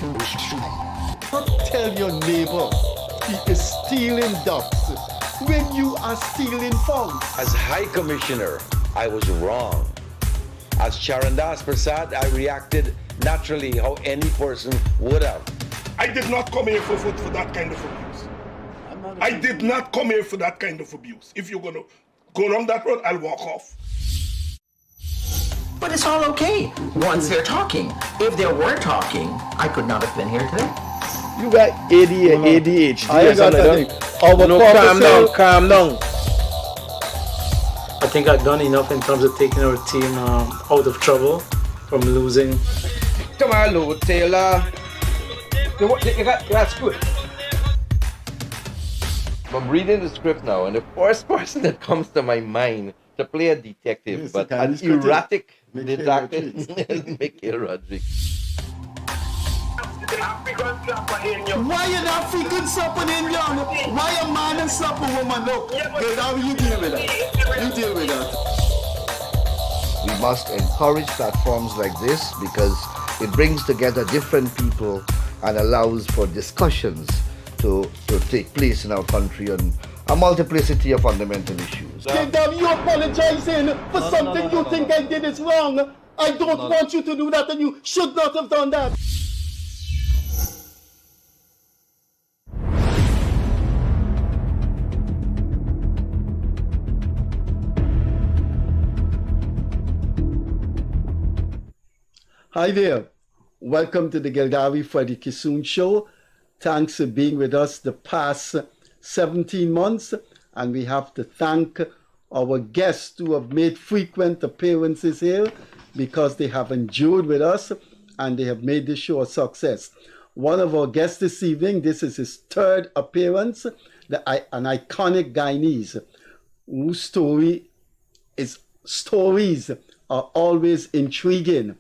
Don't tell your neighbor he is stealing ducks when you are stealing frogs. As High Commissioner, I was wrong. As Charandas Prasad, I reacted naturally how any person would have. I did not come here for that kind of abuse. I did not come here for that kind of abuse. If you're going to go along that road, I'll walk off. But it's all okay once they're talking. If they weren't talking, I could not have been here today. You got ADHD. I got that. Calm down. I think I've done enough in terms of taking our team out of trouble from losing. Tomorrow, Taylor. That's good. I'm reading the script now, and the first person that comes to my mind to play a detective, Yes, but the an Chinese erratic Mikhail detective, Rodriguez. is Mikhail Rodriguez. Why an African slap an Indian? Why a man and slap a woman? Look, you deal with that. You deal with that. We must encourage platforms like this because it brings together different people and allows for discussions to take place in our country on a multiplicity of fundamental issues. Gildarie, you apologizing for something you think I did is wrong. I don't want you to do that, and you should not have done that. Hi there. Welcome to the Gildarie Freddie Kissoon Show. Thanks for being with us the past 17 months. And we have to thank our guests who have made frequent appearances here because they have endured with us and they have made this show a success. One of our guests this evening, this is his third appearance, an iconic Guyanese whose stories are always intriguing.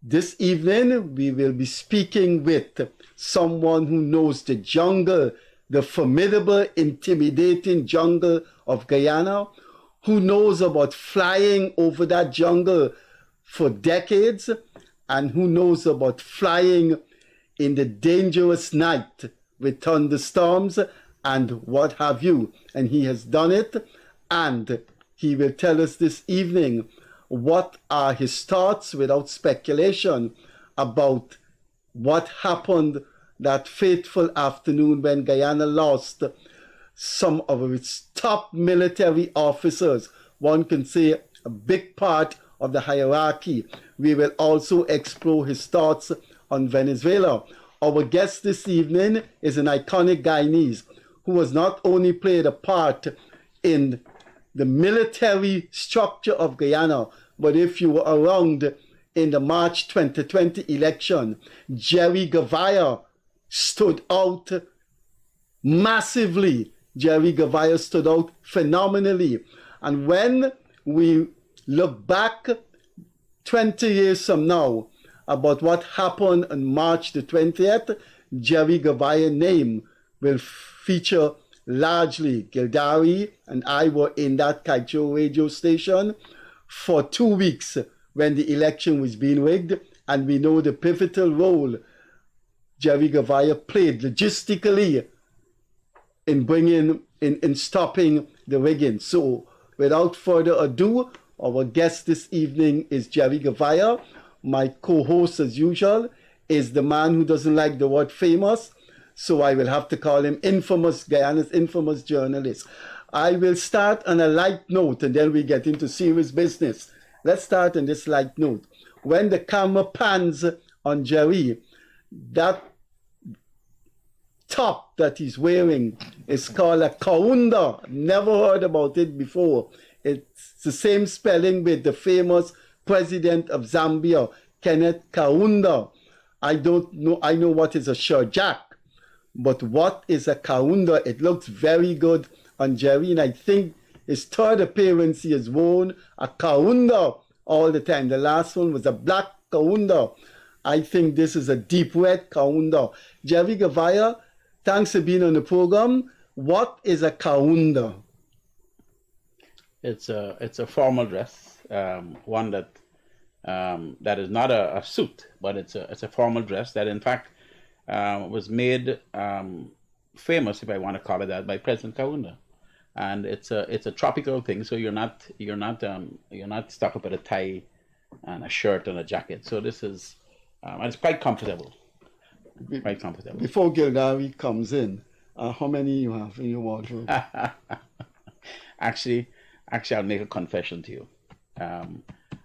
This evening, we will be speaking with someone who knows the jungle, the formidable, intimidating jungle of Guyana, who knows about flying over that jungle for decades, and who knows about flying in the dangerous night with thunderstorms and what have you. And he has done it, and he will tell us this evening what are his thoughts, without speculation, about what happened that fateful afternoon when Guyana lost some of its top military officers. One can say a big part of the hierarchy. We will also explore his thoughts on Venezuela. Our guest this evening is an iconic Guyanese who has not only played a part in the military structure of Guyana, but if you were around in the March 2020 election, Gerry Gouveia stood out massively. Gerry Gouveia stood out phenomenally. And when we look back 20 years from now about what happened on March the 20th, Gerry Gouveia's name will feature largely. Gildarie and I were in that Kaiju radio station for 2 weeks when the election was being rigged, and we know the pivotal role Gerry Gouveia played logistically in stopping the rigging. So without further ado, our guest this evening is Gerry Gouveia. My co-host, as usual, is the man who doesn't like the word famous, so I will have to call him infamous, Guyana's infamous journalist. I will start on a light note and then we get into serious business. Let's start on this light note. When the camera pans on Gerry, that top that he's wearing is called a kaunda. Never heard about it before. It's the same spelling with the famous president of Zambia, Kenneth Kaunda. I don't know. I know what is a shirjack, but what is a kaunda? It looks very good on Gerry, and I think his third appearance he has worn a kaunda all the time. The last one was a black kaunda. I think this is a deep red kaunda. Gerry Gouveia, thanks for being on the program. What is a kaunda? It's a formal dress, one that that is not a suit, but it's a formal dress that in fact was made famous, if I want to call it that, by President Kaunda. And it's a tropical thing, so you're not stuck up with a tie and a shirt and a jacket. So this is and it's quite comfortable. Quite comfortable. Before Gildarie comes in, how many you have in your wardrobe? Actually, I'll make a confession to you.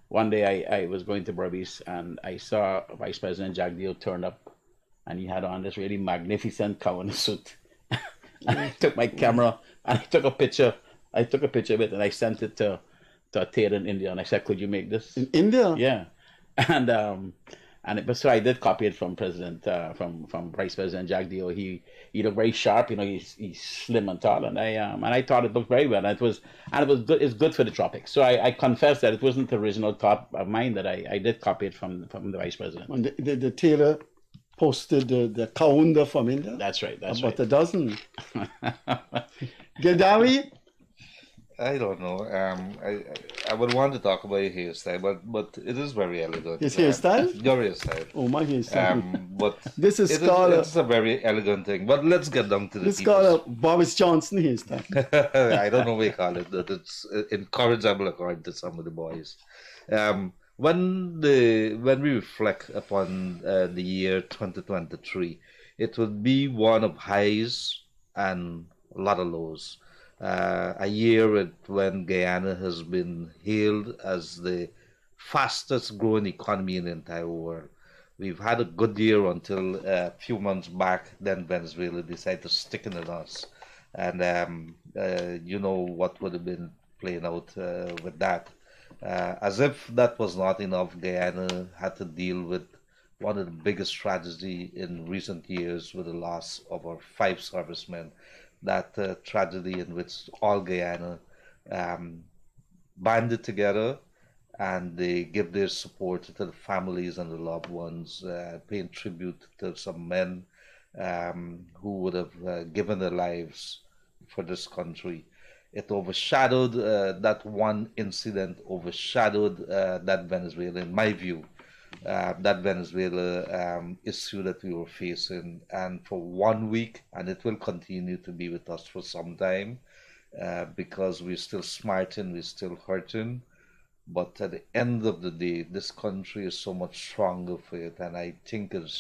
One day I was going to Berbice and I saw Vice President Jagdeo turn up, and he had on this really magnificent Kawana suit. And I took my camera and I took a picture. I took a picture of it and I sent it to a tailor in India, and I said, "Could you make this?" In India? Yeah, but so I did copy it from from Vice President Jagdeo. He looked very sharp, he's slim and tall, and I thought it looked very well. And it was good. It's good for the tropics. So I confess that it wasn't the original thought of mine, that I did copy it from the Vice President. And the tailor posted the Kaunda from India? That's right. That's about right. a dozen. Gildarie? I don't know. I would want to talk about your hairstyle, but it is very elegant. His hairstyle? Your hairstyle. Oh, my hairstyle. But this is it's a very elegant thing. But let's get down to the This is called a Boris Johnson hairstyle. I don't know what you call it. That it's incorrigible according to some of the boys. When we reflect upon the year 2023, it would be one of highs and a lot of lows. A year when Guyana has been hailed as the fastest growing economy in the entire world. We've had a good year until a few months back. Then Venezuela decided to stick it in us, and you know what would have been playing out with that. As if that was not enough, Guyana had to deal with one of the biggest tragedy in recent years with the loss of our 5 servicemen. That tragedy in which all Guyana banded together and they give their support to the families and the loved ones, paying tribute to some men who would have given their lives for this country. It overshadowed, that one incident overshadowed that Venezuela, in my view, that Venezuela issue that we were facing. And for 1 week, and it will continue to be with us for some time, because we're still smarting, we're still hurting. But at the end of the day, this country is so much stronger for it. And I think it's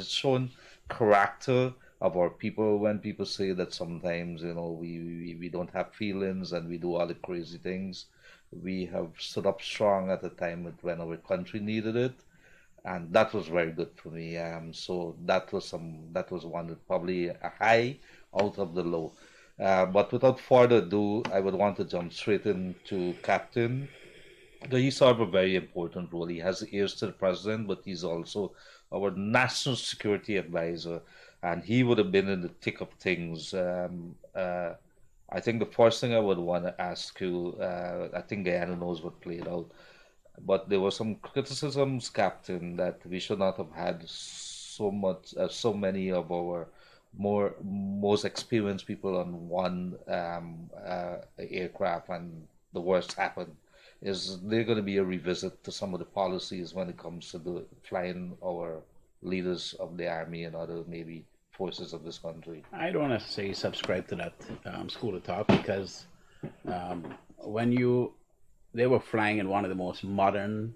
shown character of our people. When people say that sometimes, we don't have feelings and we do all the crazy things, we have stood up strong at the time when our country needed it, and that was very good for me. So that was one, probably a high out of the low. But without further ado, I would want to jump straight into Captain. He served a very important role. He has ears to the president, but he's also our national security advisor, and he would have been in the thick of things. I think the first thing I would want to ask you, I think Guyana knows what played out, but there were some criticisms, Captain, that we should not have had so many of our most experienced people on one aircraft, and the worst happened. Is there going to be a revisit to some of the policies when it comes to flying our leaders of the army and other Navy forces of this country? I don't necessarily subscribe to that school of thought, because when they were flying in one of the most modern,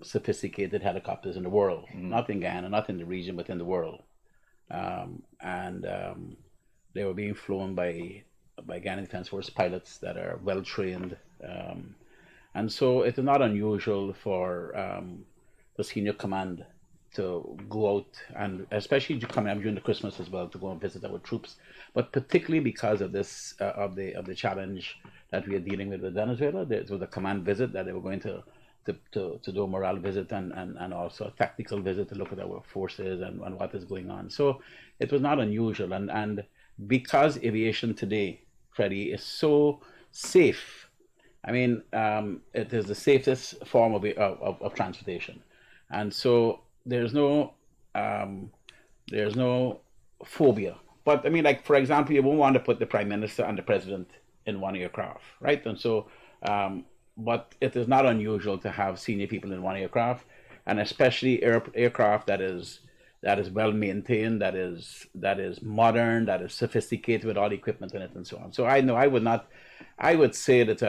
sophisticated helicopters in the world, not in Guyana, not in the region, but in the world, and they were being flown by Guyana Defense Force pilots that are well trained, and so it is not unusual for the senior command to go out, and especially coming up during the Christmas as well, to go and visit our troops. But particularly because of this, of the challenge that we are dealing with Venezuela, there was a command visit that they were going to do a morale visit and also a tactical visit to look at our forces and what is going on. So it was not unusual, and because aviation today, Freddie, is so safe. I mean, it is the safest form of transportation, and so there's no phobia. But I mean, like, for example, you won't want to put the prime minister and the president in one aircraft, right? And so but it is not unusual to have senior people in one aircraft, and especially aircraft that is well maintained, that is modern, that is sophisticated with all the equipment in it, and so on. So I would say that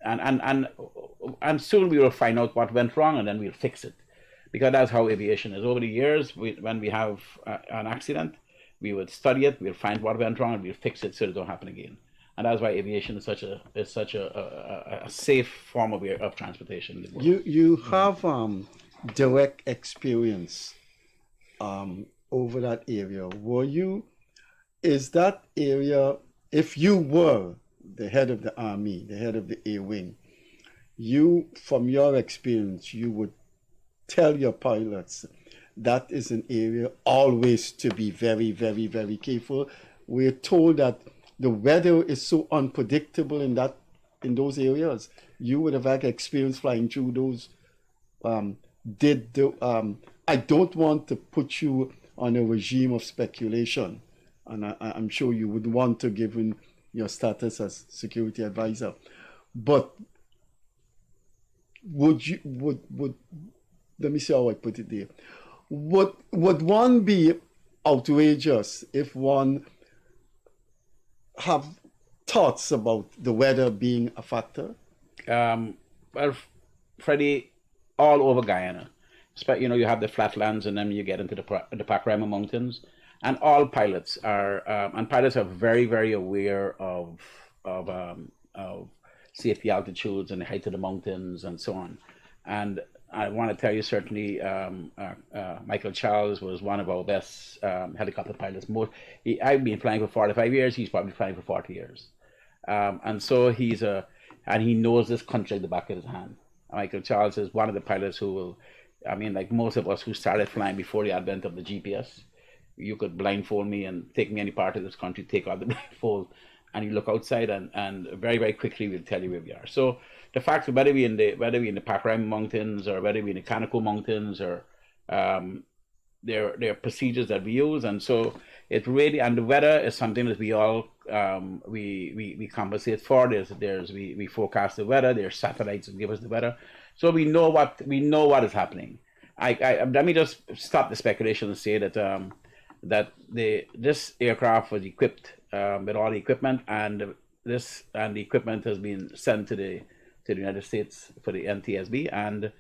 and soon we will find out what went wrong, and then we'll fix it, because that's how aviation is. Over the years, when we have an accident, we would study it, we'll find what went wrong, and we'll fix it so it don't happen again. And that's why aviation is such a safe form of transportation in the world. You have direct experience over that area. Is that area, if you were the head of the Army, the head of the Air Wing, from your experience, you would tell your pilots that is an area always to be very, very, very careful. We're told that the weather is so unpredictable in those areas. You would have had experience flying through those. I don't want to put you on a regime of speculation, and I'm sure you would want to, given your status as security advisor. But would let me see how I put it there. Would one be outrageous if one have thoughts about the weather being a factor? Well, Freddie, all over Guyana, you have the flatlands, and then you get into the Pacaraima Mountains, and all pilots are very, very aware of safety altitudes and the height of the mountains and so on. And I want to tell you, certainly, Michael Charles was one of our best helicopter pilots. I've been flying for 45 years. He's probably flying for 40 years. And so he knows this country like the back of his hand. Michael Charles is one of the pilots who will, like most of us who started flying before the advent of the GPS, you could blindfold me and take me any part of this country, take out the blindfold, and you look outside, and very, very quickly we'll tell you where we are. So the fact that whether we in the Pacaraima Mountains or whether we in the Canaco Mountains, or there are procedures that we use, and so it really, and the weather is something that we all we compensate for. We forecast the weather. There's satellites that give us the weather, so we know what is happening. Let me just stop the speculation and say that this aircraft was equipped with all the equipment, and the equipment has been sent to the United States for the NTSB, and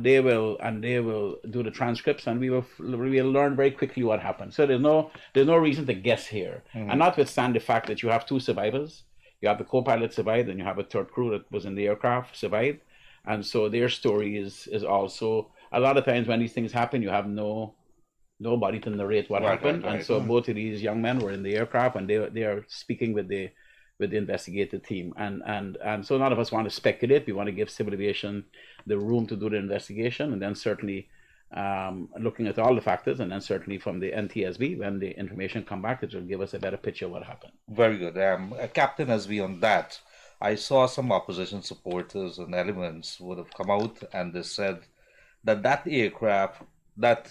they will do the transcripts, and we will learn very quickly what happened. So there's no reason to guess here. Mm-hmm. And notwithstanding the fact that you have two survivors, you have the co-pilot survived, and you have a third crew that was in the aircraft survived, and so their story is also, a lot of times when these things happen, you have nobody to narrate what happened, right. And so both of these young men were in the aircraft, and they are speaking with the investigative team, and so none of us want to speculate. We want to give civil aviation the room to do the investigation, and then certainly looking at all the factors, and then certainly from the NTSB, when the information come back, it will give us a better picture of what happened. Very good. Captain, as we on that, I saw some opposition supporters and elements would have come out, and they said that aircraft, that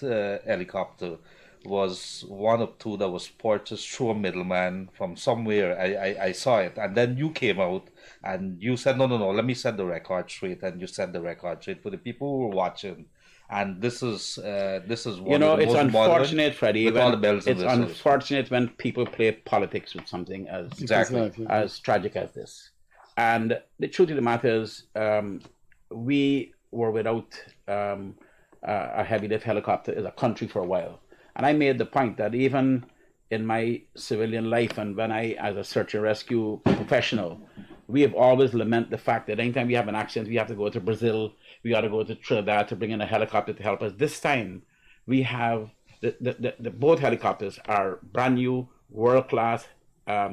helicopter, was one of two that was purchased through a middleman from somewhere. I saw it, and then you came out and you said, no, let me set the record straight, and you set the record straight for the people who were watching. And this is one of the it's most unfortunate, Freddie. All the bells and it's unfortunate when people play politics with something as tragic as this. And the truth of the matter is, we were without a heavy lift helicopter as a country for a while. And I made the point that even in my civilian life, and when I, as a search and rescue professional, we have always lamented the fact that anytime we have an accident, we have to go to Brazil, we got to go to Trinidad to bring in a helicopter to help us. This time, we have the both helicopters are brand new, world-class,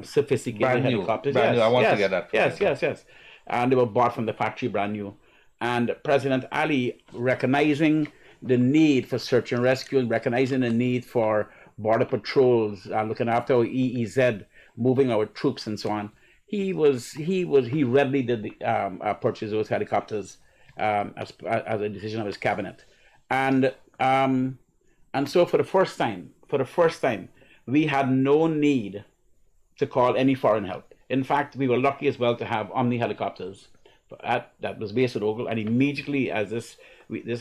sophisticated helicopters. Brand new. I want to get that. Yes. And they were bought from the factory brand new. And President Ali, recognizing the need for search and rescue, and recognizing the need for border patrols, looking after our EEZ, moving our troops and so on, he readily did the purchase of those helicopters as a decision of his cabinet, and so for the first time, we had no need to call any foreign help. In fact, we were lucky as well to have Omni helicopters that was based at Ogle, and immediately as this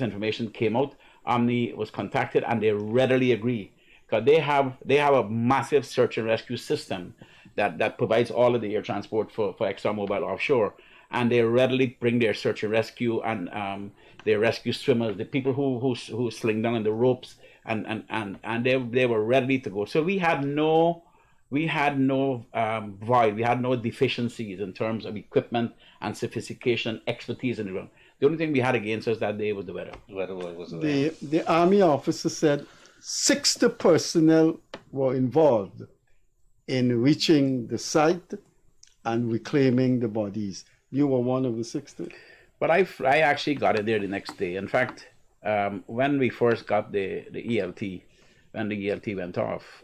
information came out, Omni was contacted, and they readily agree because they have a massive search and rescue system that provides all of the air transport for ExxonMobil offshore, and they readily bring their search and rescue and their rescue swimmers, the people who sling down in the ropes, and they were ready to go. So we had no void, we had no deficiencies in terms of equipment and sophistication, expertise in the ground. The only thing we had against us that day was the weather. The Army officer said 60 personnel were involved in reaching the site and reclaiming the bodies. You were one of the 60? But I actually got it there the next day. In fact, when we first got the ELT, when the ELT went off,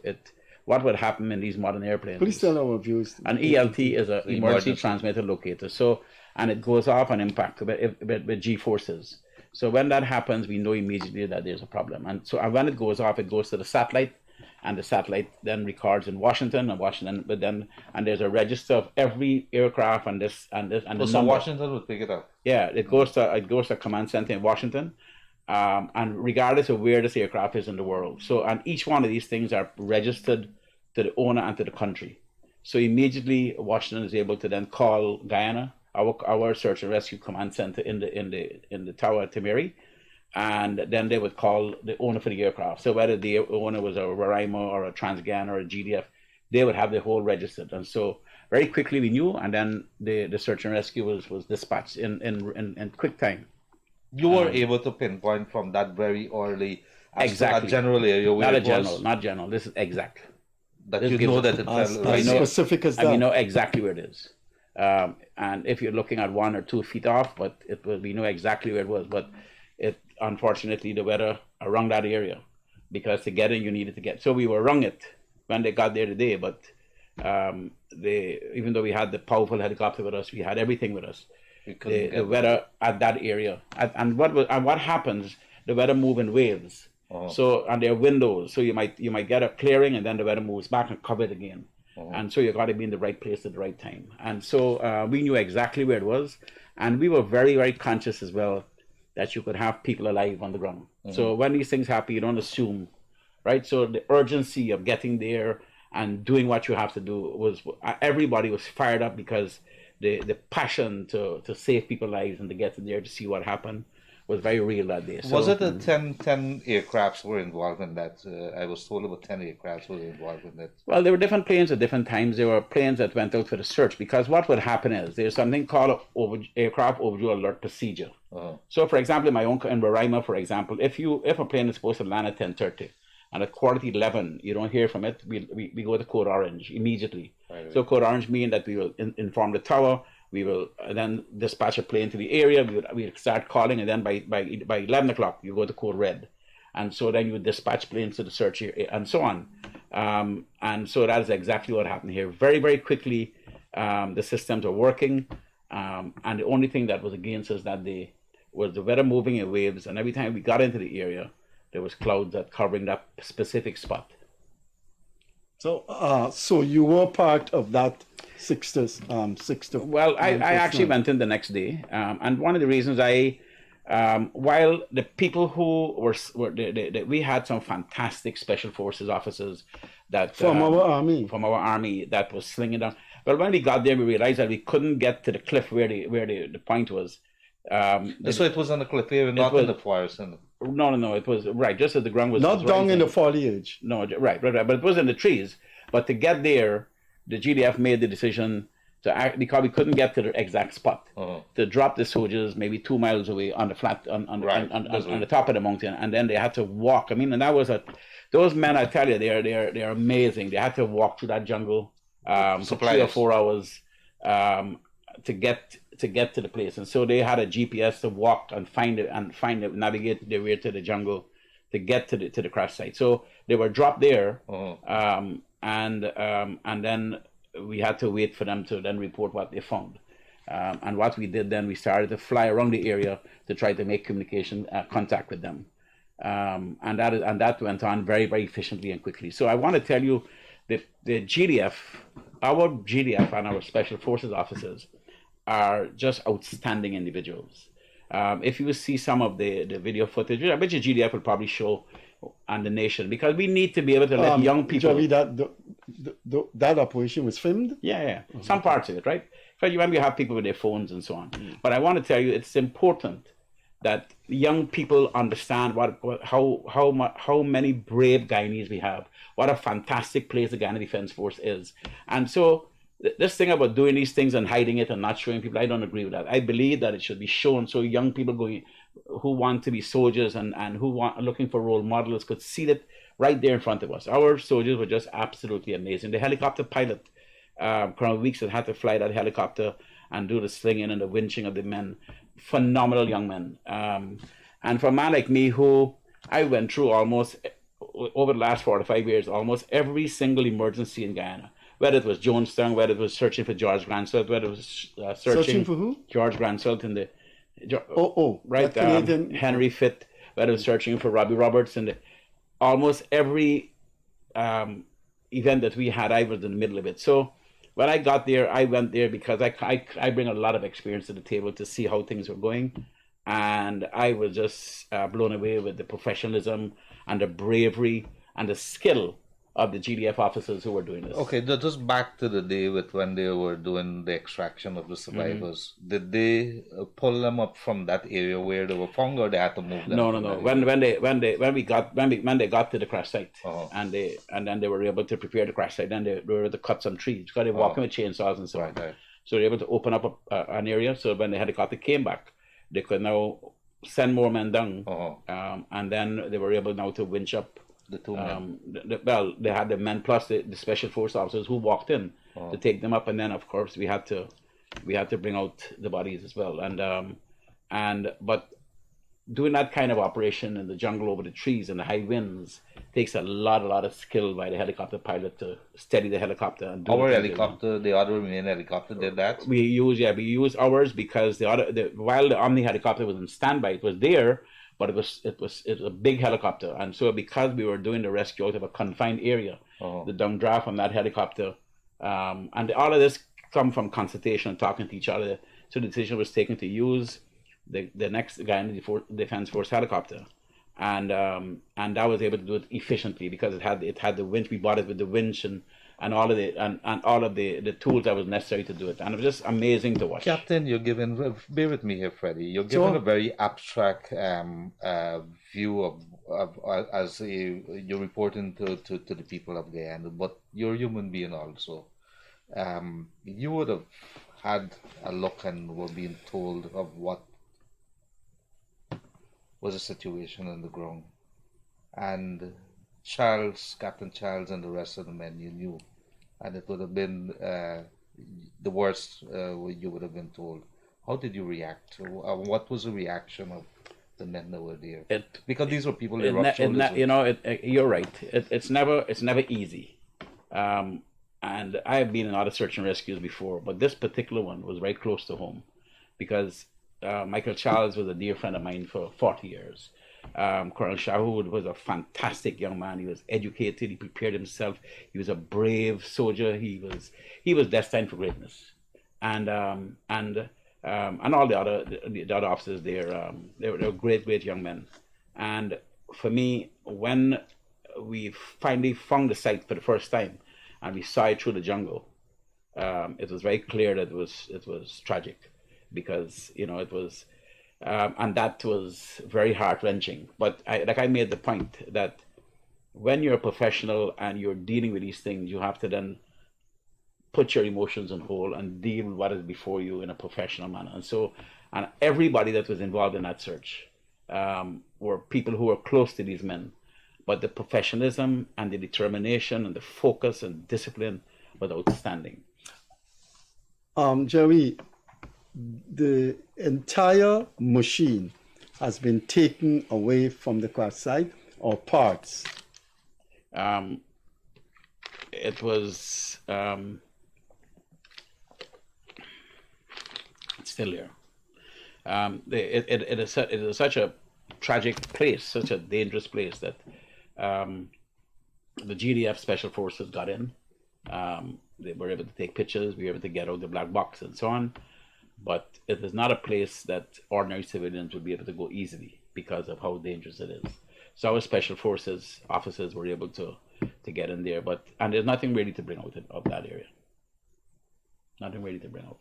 what would happen in these modern airplanes? Please tell our viewers. An ELT is an emergency transmitter locator. So, and it goes off on impact with G forces. So when that happens, we know immediately that there's a problem. And so when it goes off, it goes to the satellite, and the satellite then records in Washington, and there's a register of every aircraft and this. So Washington would pick it up. Yeah, it goes to command center in Washington, and regardless of where this aircraft is in the world. So, and each one of these things are registered to the owner and to the country. So immediately Washington is able to then call Guyana, our search and rescue command center in the tower at Timeri, and then they would call the owner for the aircraft. So whether the owner was a Roraima or a Transguyana or a GDF, they would have the whole registered. And so very quickly we knew, and then the search and rescue was dispatched in quick time. You were able to pinpoint from that very early exactly. A general area where not general. This is exact. That you know that it as specific as that. And we know exactly where it is. And if you're looking at 1 or 2 feet off, but we know exactly where it was. But unfortunately, the weather around that area, because to get in, you needed to get. So we were around it when they got there today. But even though we had the powerful helicopter with us, we had everything with us. The weather at that area, and what happens? The weather moves in waves. So, and there are windows, so you might get a clearing, and then the weather moves back and cover it again. And so you got to be in the right place at the right time. And so we knew exactly where it was, and we were very, very conscious as well that you could have people alive on the ground. So when these things happen, you don't assume, right? So the urgency of getting there and doing what you have to do was, everybody was fired up because the passion to save people's lives and to get in there to see what happened was very real that day. So, was it the 10 aircrafts were involved in that? I was told about 10 aircrafts were involved in that. Well, there were different planes at different times. There were planes that went out for the search, because what would happen is there's something called aircraft overdue alert procedure. So, for example, in Roraima, for example, if a plane is supposed to land at 10:30 and at 11:15 you don't hear from it, we go to code orange immediately. Right. So code orange means that we will inform the tower. We will then dispatch a plane to the area. We start calling, and then by 11 o'clock, you go to code red. And so then you dispatch planes to the search area, and so on. And so that is exactly what happened here. Very, very quickly, the systems are working. And the only thing that was against us that day was the weather moving in waves. And every time we got into the area, there was clouds that covering that specific spot. So you were part of that 60. Well, I actually went in the next day, and one of the reasons while the people who we had some fantastic special forces officers that from our army that was slinging down. Well, when we got there, we realized that we couldn't get to the cliff where the point was. So it was on the cliff area, not in the forest. No, it was right just as the ground was not down in the foliage. No, right, but it was in the trees. But to get there, the GDF made the decision to act, because we couldn't get to the exact spot, to drop the soldiers maybe 2 miles away on the flat on the top of the mountain, and then they had to walk. I mean, and that was those men, I tell you, they're amazing. They had to walk through that jungle for 3 or 4 hours to get to the place, and so they had a GPS to walk and navigate their way to the jungle to get to the crash site. So they were dropped there, and then we had to wait for them to then report what they found. And what we did then, we started to fly around the area to try to make communication contact with them, and that went on very, very efficiently and quickly. So I want to tell you that the GDF, our GDF and our special forces officers are just outstanding individuals. If you see some of the video footage, I bet you GDF will probably show on the nation, because we need to be able to let young people. Gerry, that operation was filmed? Yeah. Some parts of it, right? Because you have people with their phones and so on. But I want to tell you, it's important that young people understand how many brave Guyanese we have, what a fantastic place the Guyana Defense Force is. And so this thing about doing these things and hiding it and not showing people, I don't agree with that. I believe that it should be shown so young people who want to be soldiers and who looking for role models could see it right there in front of us. Our soldiers were just absolutely amazing. The helicopter pilot, Colonel Weeks, had to fly that helicopter and do the slinging and the winching of the men. Phenomenal young men. And for a man like me, who I went through almost, over the last 45 years, almost every single emergency in Guyana, whether it was Jonestown, whether it was searching for George Granselt, whether it was searching for who? George Granselt in the... right. Henry Fitt, whether it was searching for Robbie Roberts, and almost every event that we had, I was in the middle of it. So when I got there, I went there because I bring a lot of experience to the table to see how things were going. And I was just blown away with the professionalism and the bravery and the skill of the GDF officers who were doing this. Okay, just back to the day when they were doing the extraction of the survivors. Did they pull them up from that area where they were found, or they had to move them? No. When they got to the crash site, and then they were able to prepare the crash site, then they were able to cut some trees because they were walking with chainsaws and so on. Right. So they were able to open up an area. So when the helicopter came back, they could now send more men down, and then they were able now to winch up the two men. They had the men plus the special force officers who walked in to take them up, and then of course we had to bring out the bodies as well. But doing that kind of operation in the jungle over the trees and the high winds takes a lot of skill by the helicopter pilot to steady the helicopter. And our helicopter, the other main helicopter, did that. We use ours because while the Omni helicopter was in standby, it was there. But it was a big helicopter, and so because we were doing the rescue out of a confined area, the downdraft from that helicopter, and all of this come from consultation and talking to each other. So the decision was taken to use the next Guyana Defense Force helicopter, and that was able to do it efficiently because it had the winch. We bought it with the winch and all of the tools that was necessary to do it, and it was just amazing to watch. Captain, you're given, bear with me here, Freddie. You're given a very abstract view of as you're reporting to the people of Guyana, but you're a human being also. You would have had a look and were being told of what was the situation on the ground, and Captain Charles, and the rest of the men you knew, and it would have been the worst you would have been told. How did you react? What was the reaction of the men that were there? Because these were people in rough shoulders. You're right. It's never easy. And I have been in other search and rescues before, but this particular one was very close to home because Michael Charles was a dear friend of mine for 40 years. Colonel Shahood was a fantastic young man. He was educated. He prepared himself. He was a brave soldier. He was destined for greatness. And all the other officers there, they were great young men. And for me, when we finally found the site for the first time and we saw it through the jungle, it was very clear that it was tragic because it was. And that was very heart-wrenching. But I made the point that when you're a professional and you're dealing with these things, you have to then put your emotions on hold and deal with what is before you in a professional manner. And everybody that was involved in that search were people who were close to these men. But the professionalism and the determination and the focus and discipline was outstanding. Gerry, the entire machine has been taken away from the crash site, or parts? It was it's still here. It is such a tragic place, such a dangerous place that the GDF Special Forces got in. They were able to take pictures. We were able to get out the black box and so on. but it is not a place that ordinary civilians would be able to go easily because of how dangerous it is. So our special forces officers were able to get in there, and there's nothing ready to bring out of that area. Nothing ready to bring out.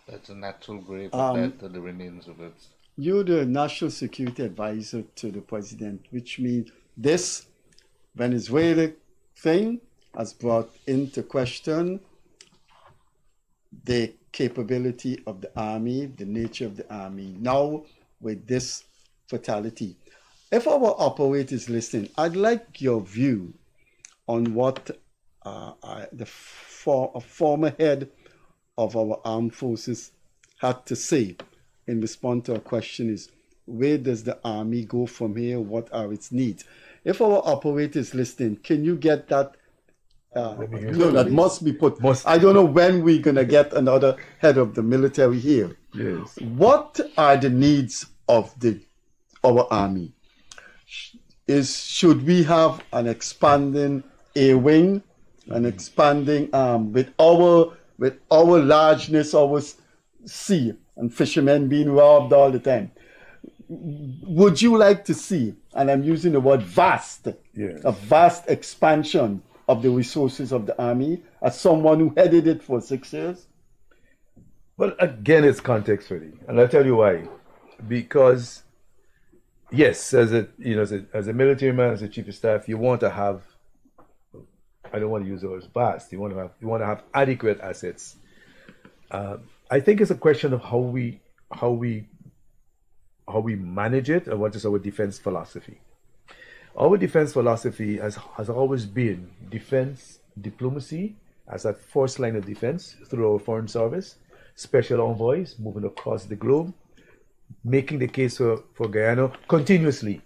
That's a natural grave of death to the remains of it. You're the National Security Advisor to the President, which means this Venezuela thing has brought into question the capability of the army, the nature of the army. Now, with this fatality, if our operators listening, I'd like your view on what a former head of our armed forces had to say in response to our question is, where does the army go from here? What are its needs? If our operators listening, can you get that? No, that must be put. I don't know when we're going to get another head of the military here. Yes. What are the needs of our army? Should we have an expanding air wing, an expanding with our largeness, our sea and fishermen being robbed all the time? Would you like to see, and I'm using the word vast, a vast expansion of the resources of the army, as someone who headed it for 6 years? Well, again, it's context, Freddie, and I'll tell you why. Because, yes, as a military man, as a chief of staff, you want to have, I don't want to use the word vast. You want to have adequate assets. I think it's a question of how we manage it, and what is our defense philosophy. Our defense philosophy has always been defense diplomacy as a first line of defense through our foreign service, special envoys moving across the globe, making the case for Guyana continuously,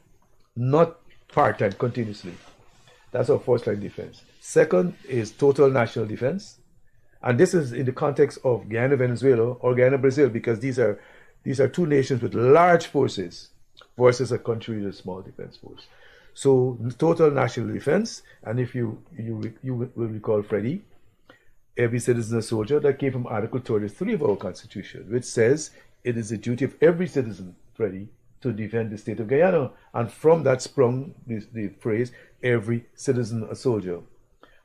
not part-time, continuously. That's our first line defense. Second is total national defense. And this is in the context of Guyana, Venezuela, or Guyana, Brazil, because these are two nations with large forces versus a country with a small defense force. So total national defense, and if you will recall, Freddie, every citizen a soldier, that came from Article 33 of our Constitution, which says it is the duty of every citizen, Freddie, to defend the state of Guyana. And from that sprung the phrase, every citizen a soldier.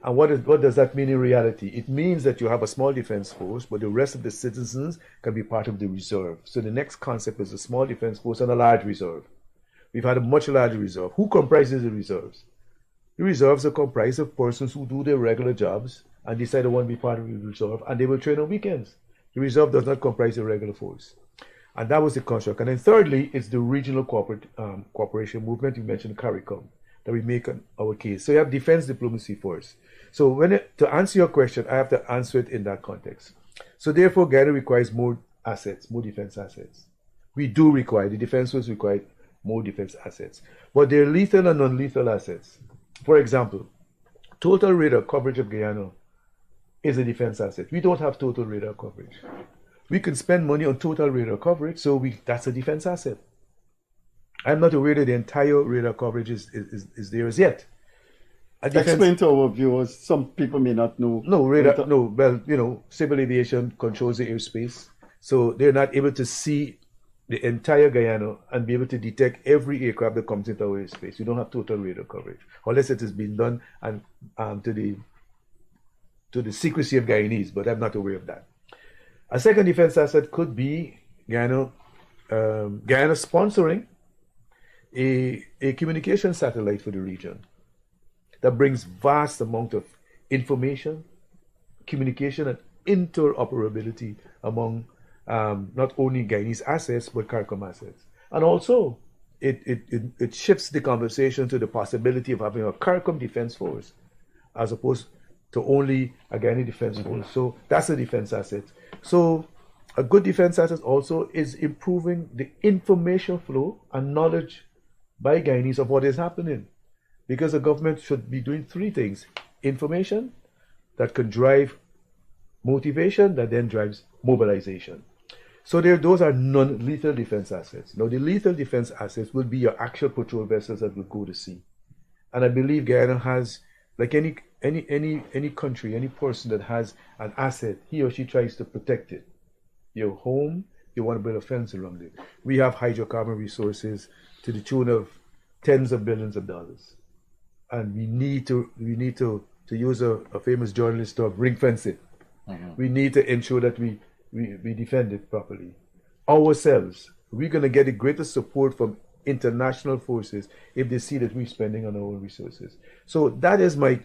And what does that mean in reality? It means that you have a small defense force, but the rest of the citizens can be part of the reserve. So the next concept is a small defense force and a large reserve. We've had a much larger reserve. Who comprises the reserves? The reserves are comprised of persons who do their regular jobs and decide they want to be part of the reserve, and they will train on weekends. The reserve does not comprise the regular force. And that was the construct. And then thirdly, it's the regional cooperation movement. You mentioned CARICOM, that we make our case. So you have defense diplomacy first. So to answer your question, I have to answer it in that context. So therefore, Guyana requires more assets, more defense assets. We do require, the defense force require more defense assets. But they're lethal and non-lethal assets. For example, total radar coverage of Guyana is a defense asset. We don't have total radar coverage. We can spend money on total radar coverage, so that's a defense asset. I'm not aware that the entire radar coverage is there as yet. Explain to our viewers, some people may not know. Civil aviation controls the airspace, so they're not able to see the entire Guyana and be able to detect every aircraft that comes into our airspace. We don't have total radar coverage, unless it has been done and to the secrecy of Guyanese, but I'm not aware of that. A second defense asset could be Guyana sponsoring a communication satellite for the region that brings vast amount of information, communication, and interoperability among not only Guyanese assets, but CARICOM assets. And also, it shifts the conversation to the possibility of having a CARICOM defense force as opposed to only a Guyanese defense force. So that's a defense asset. So a good defense asset also is improving the information flow and knowledge by Guyanese of what is happening. Because the government should be doing three things: information that can drive motivation, that then drives mobilization. So those are non-lethal defense assets. Now, the lethal defense assets will be your actual patrol vessels that will go to sea. And I believe Guyana has, like any country, any person that has an asset, he or she tries to protect it. your home, you want to build a fence around it. We have hydrocarbon resources to the tune of tens of billions of dollars, and we need to use a famous journalist term, ring fence it. We need to ensure that we defend it properly. Ourselves, we're going to get the greatest support from international forces if they see that we're spending on our own resources. So that's the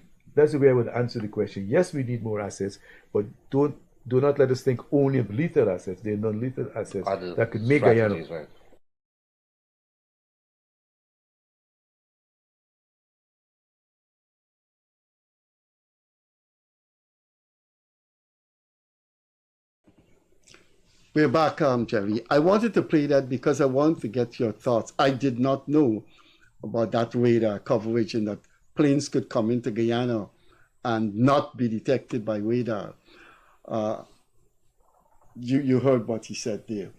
way I would answer the question. Yes, we need more assets, but do not let us think only of lethal assets. They're non-lethal assets that could make Guyana. Right. We're back, Gerry. I wanted to play that because I wanted to get your thoughts. I did not know about that radar coverage and that planes could come into Guyana and not be detected by radar. You heard what he said there.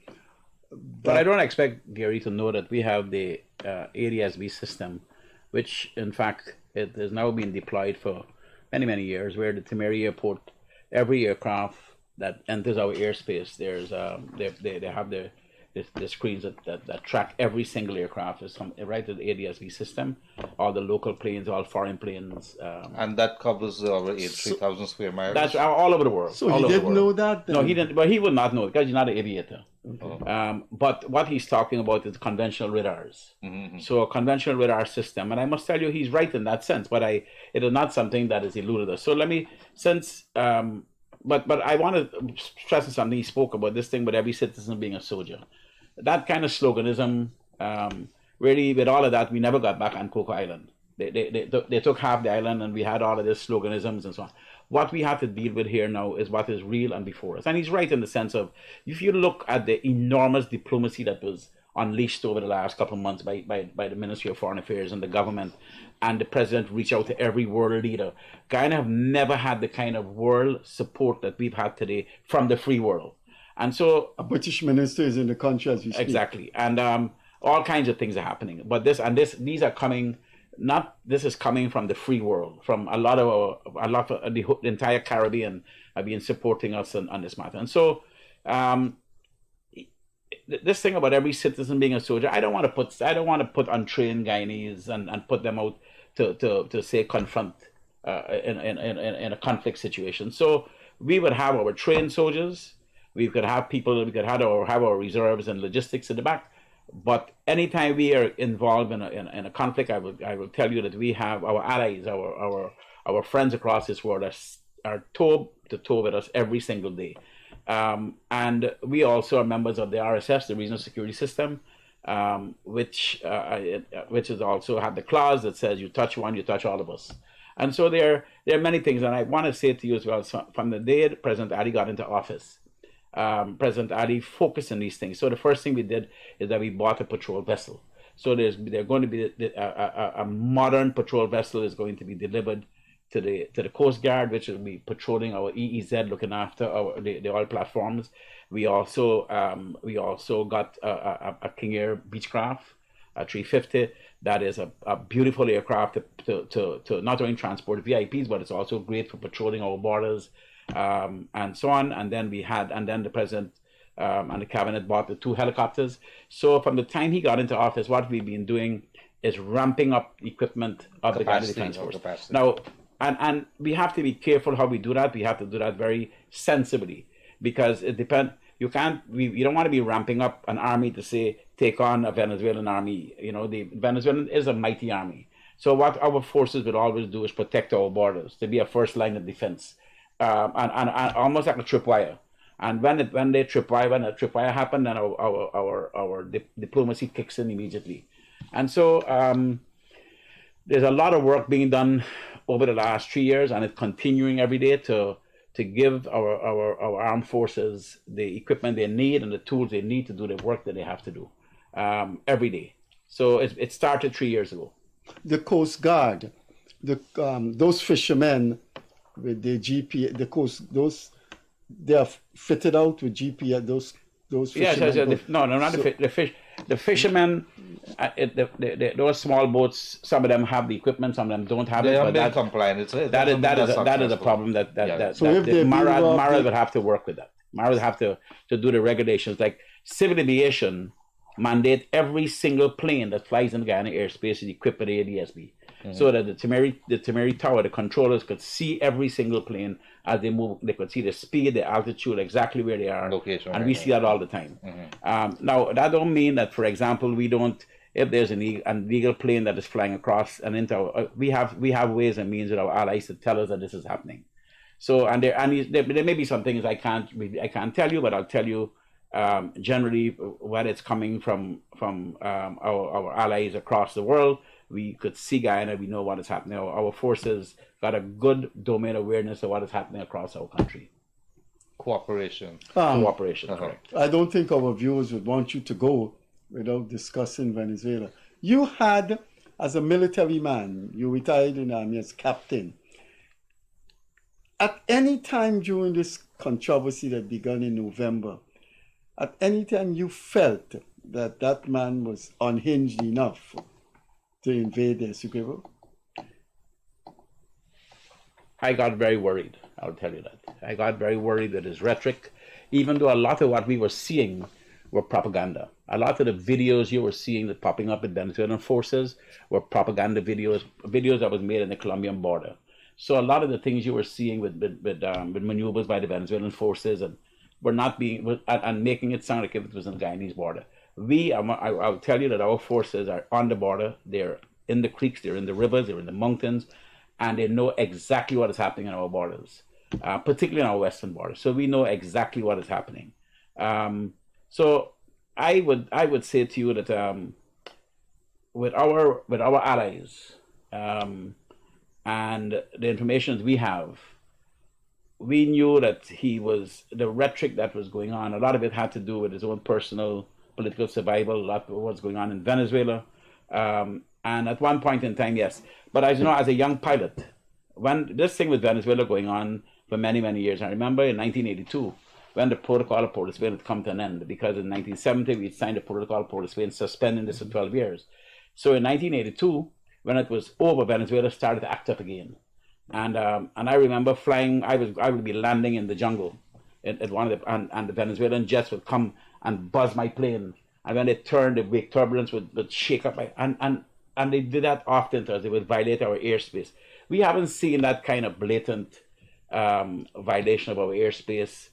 But I don't expect Gerry to know that we have the ADSB system, which in fact it has now been deployed for many, many years, where the Timeri Airport, every aircraft that enters our airspace, there's they have the screens that track every single aircraft. Is right to the ADSB system, all the local planes, all foreign planes, and that covers over 3,000 square miles. That's all over the world. So he didn't know that then? No, he didn't. But he would not know because he's not an aviator. Okay. But what he's talking about is conventional radars. So a conventional radar system, and I must tell you, he's right in that sense. But it is not something that is eluded us. So let me But I want to stress something he spoke about, this thing about every citizen being a soldier. That kind of sloganism, really, with all of that, we never got back on Coco Island. They took half the island, and we had all of this sloganisms and so on. What we have to deal with here now is what is real and before us. And he's right in the sense of, if you look at the enormous diplomacy that was unleashed over the last couple of months by the Ministry of Foreign Affairs and the government, and the president reached out to every world leader. Guyana have never had the kind of world support that we've had today from the free world. And so a British minister is in the country as we speak. Exactly. And all kinds of things are happening. But these are coming, this is coming from the free world, from a lot of the entire Caribbean have been supporting us on this matter. And so this thing about every citizen being a soldier, I don't want to put untrained Guyanese and put them out to say confront in a conflict situation. So we would have our trained soldiers, we could have our reserves and logistics in the back. But anytime we are involved in a conflict, I will tell you that we have our allies, our friends across this world are toe to toe with us every single day. And we also are members of the RSS, the Regional Security System, which has also had the clause that says you touch one, you touch all of us. And so there are many things, and I want to say to you as well, from the day that President Ali got into office, President Ali focused on these things. So the first thing we did is that we bought a patrol vessel. So there's going to be a modern patrol vessel is going to be delivered to the Coast Guard, which will be patrolling our EEZ, looking after the oil platforms. We also got a King Air Beechcraft, a 350. That is a beautiful aircraft to not only transport VIPs, but it's also great for patrolling our borders, and so on. And then the president and the cabinet bought the 2 helicopters. So from the time he got into office, what we've been doing is ramping up equipment of the Guyana Defense Force. Now, and we have to be careful how we do that. We have to do that very sensibly, because it depends. You don't want to be ramping up an army to say take on a Venezuelan army. You know, the Venezuelan is a mighty army. So what our forces would always do is protect our borders, to be a first line of defense, and almost like a tripwire. And when a tripwire happens, then our diplomacy kicks in immediately. And so there's a lot of work being done over the last 3 years, and it's continuing every day to give our armed forces the equipment they need and the tools they need to do the work that they have to do every day. So it started 3 years ago. The Coast Guard, those fishermen with the GPS, they are fitted out with GPS. Those fishermen. Yes. No, not the fish. The fishermen, those small boats, some of them have the equipment, some of them don't have it. But that is a problem that So if Mara would have to work with that. Mara would have to do the regulations. Like civil aviation mandate every single plane that flies in Guyana airspace is equipped with ADSB. So that the Temeri Tower, the controllers could see every single plane as they move. They could see the speed, the altitude, exactly where they are. Location, and we see that all the time. Now, that don't mean that, for example, we don't, if there's an illegal plane that is flying across and into our, we have ways and means with our allies to tell us that this is happening. So, and there may be some things I can't tell you, but I'll tell you generally where it's coming from our allies across the world. We could see Guyana, we know what is happening. Our forces got a good domain awareness of what is happening across our country. Cooperation. Correct. I don't think our viewers would want you to go without discussing Venezuela. You had, as a military man, you retired in the army as captain. At any time during this controversy that began in November, at any time you felt that that man was unhinged enough to invade the Essequibo? I got very worried, I'll tell you that. I got very worried that his rhetoric, even though a lot of what we were seeing were propaganda. A lot of the videos you were seeing that popping up in Venezuelan forces were propaganda videos that was made in the Colombian border. So a lot of the things you were seeing with maneuvers by the Venezuelan forces and were not being, and making it sound like if it was in the Guyanese border. I'll tell you that our forces are on the border. They're in the creeks, they're in the rivers, they're in the mountains, and they know exactly what is happening on our borders, particularly on our western border. So we know exactly what is happening. So I would say to you that with our allies and the information we have, we knew that the rhetoric that was going on, a lot of it had to do with his own personal political survival, a lot of what's going on in Venezuela. And at one point in time, yes. But as you know, as a young pilot, when this thing with Venezuela going on for many, many years, I remember in 1982, when the Protocol of Port of Spain had come to an end, because in 1970, we signed the Protocol of Port of Spain, suspending this for 12 years. So in 1982, when it was over, Venezuela started to act up again. And I remember flying, I would be landing in the jungle at one of and the Venezuelan jets would come and buzz my plane. And when they turned, the wake turbulence would shake up. And they did that often to us. They would violate our airspace. We haven't seen that kind of blatant violation of our airspace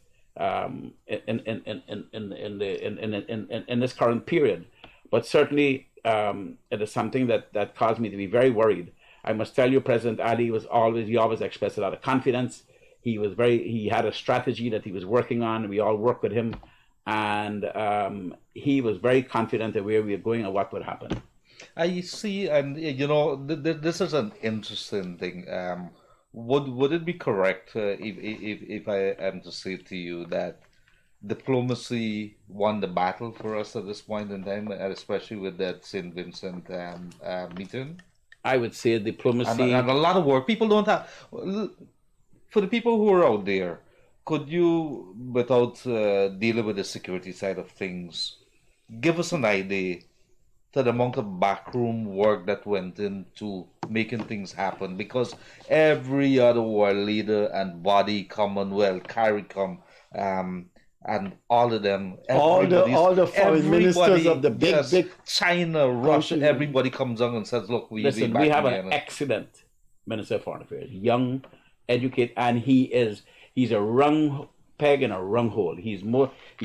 in this current period. But certainly it is something that caused me to be very worried. I must tell you, President Ali he always expressed a lot of confidence. He had a strategy that he was working on. We all worked with him, and he was very confident of where we were going and what would happen. I see, and this is an interesting thing. Would it be correct if I am to say to you that diplomacy won the battle for us at this point in time, and especially with that St. Vincent meeting? I would say diplomacy and a lot of work. People don't have. For the people who are out there, could you, without dealing with the security side of things, give us an idea to the amount of backroom work that went into making things happen? Because every other world leader and body, Commonwealth, CARICOM, and all of them, all the foreign ministers of the big China, Russia, everybody comes on and says, "Look, we have an excellent Minister of Foreign Affairs, young, educated, and he's a wrong peg in a wrong hole. He's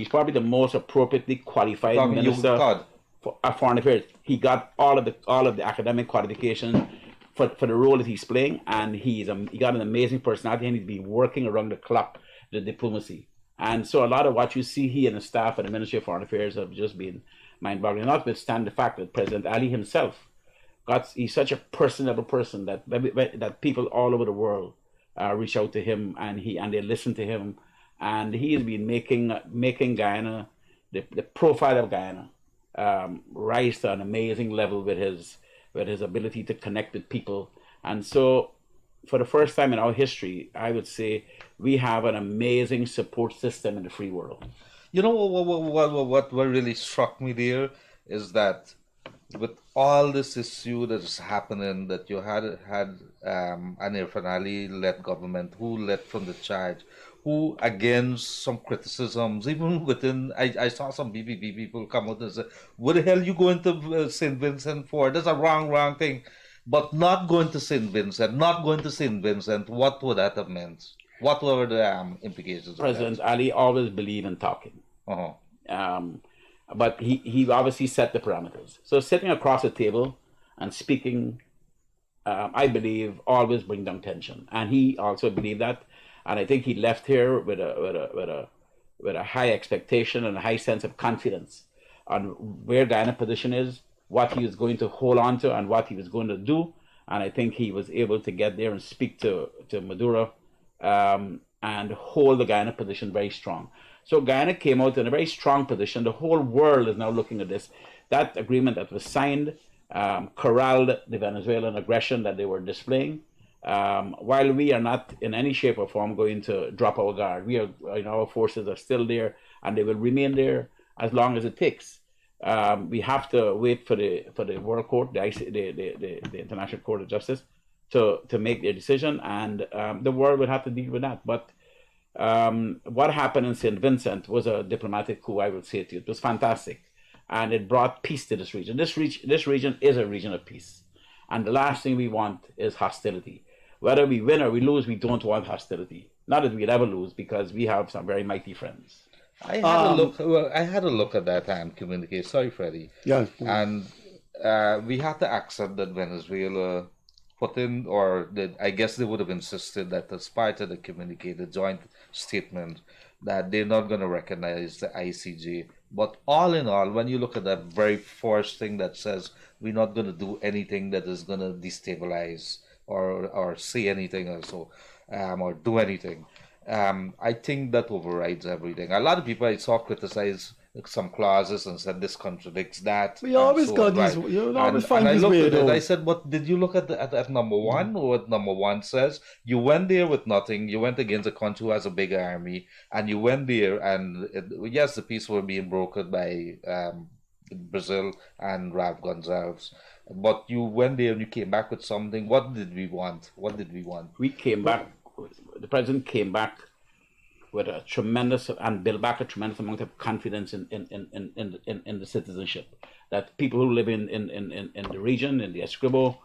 probably the most appropriately qualified minister for Foreign Affairs. He got all of the academic qualifications for the role that he's playing, and he got an amazing personality, and he's been working around the clock, the diplomacy. And so a lot of what you see he and the staff at the Ministry of Foreign Affairs have just been mind-boggling, notwithstanding the fact that President Ali himself, he's such a personable person that people all over the world reach out to him, and they listen to him. And he has been making Guyana, the profile of Guyana, rise to an amazing level with his ability to connect with people. And so for the first time in our history, I would say we have an amazing support system in the free world. You know what really struck me there is that with all this issue that is happening, that you had an Irfan Ali-led government who led from the charge, who against some criticisms, even within, I saw some BBB people come out and say, what the hell you going to St. Vincent for? That's a wrong thing. But not going to St. Vincent, what would that have meant? What were the implications President of that? Ali always believed in talking. But he obviously set the parameters. So sitting across the table and speaking, I believe, always bring down tension. And he also believed that. And I think he left here with a high expectation and a high sense of confidence on where Guyana's position is, what he was going to hold on to, and what he was going to do. And I think he was able to get there and speak to Maduro and hold the Guyana position very strong. So Guyana came out in a very strong position. The whole world is now looking at this. That agreement that was signed corralled the Venezuelan aggression that they were displaying. While we are not in any shape or form going to drop our guard, our forces are still there, and they will remain there as long as it takes. We have to wait for the World Court, the International Court of Justice, to make their decision, and the world will have to deal with that. But what happened in St. Vincent was a diplomatic coup, I will say to you. It was fantastic, and it brought peace to this region. This region is a region of peace, and the last thing we want is hostility. Whether we win or we lose, we don't want hostility. Not that we'll ever lose, because we have some very mighty friends. I had a look at that communique. Sorry, Freddie. Yeah. And we had to accept that Venezuela put in, I guess they would have insisted that as part of the communique, the joint statement, that they're not going to recognize the ICJ. But all in all, when you look at that very first thing that says we're not going to do anything that is going to destabilize or say anything or do anything, I think that overrides everything. A lot of people I saw criticize some clauses and said this contradicts that. We always got these. You always find these weird. I said, but did you look at number one? What number one says? You went there with nothing. You went against a country who has a big army, and you went there, and yes, the peace were being brokered by Brazil and Rav Gonzalez. But you went there and you came back with something. What did we want? We came back. The president came back with a tremendous and built back a tremendous amount of confidence in the citizenship. That people who live in the region, in the Escribo,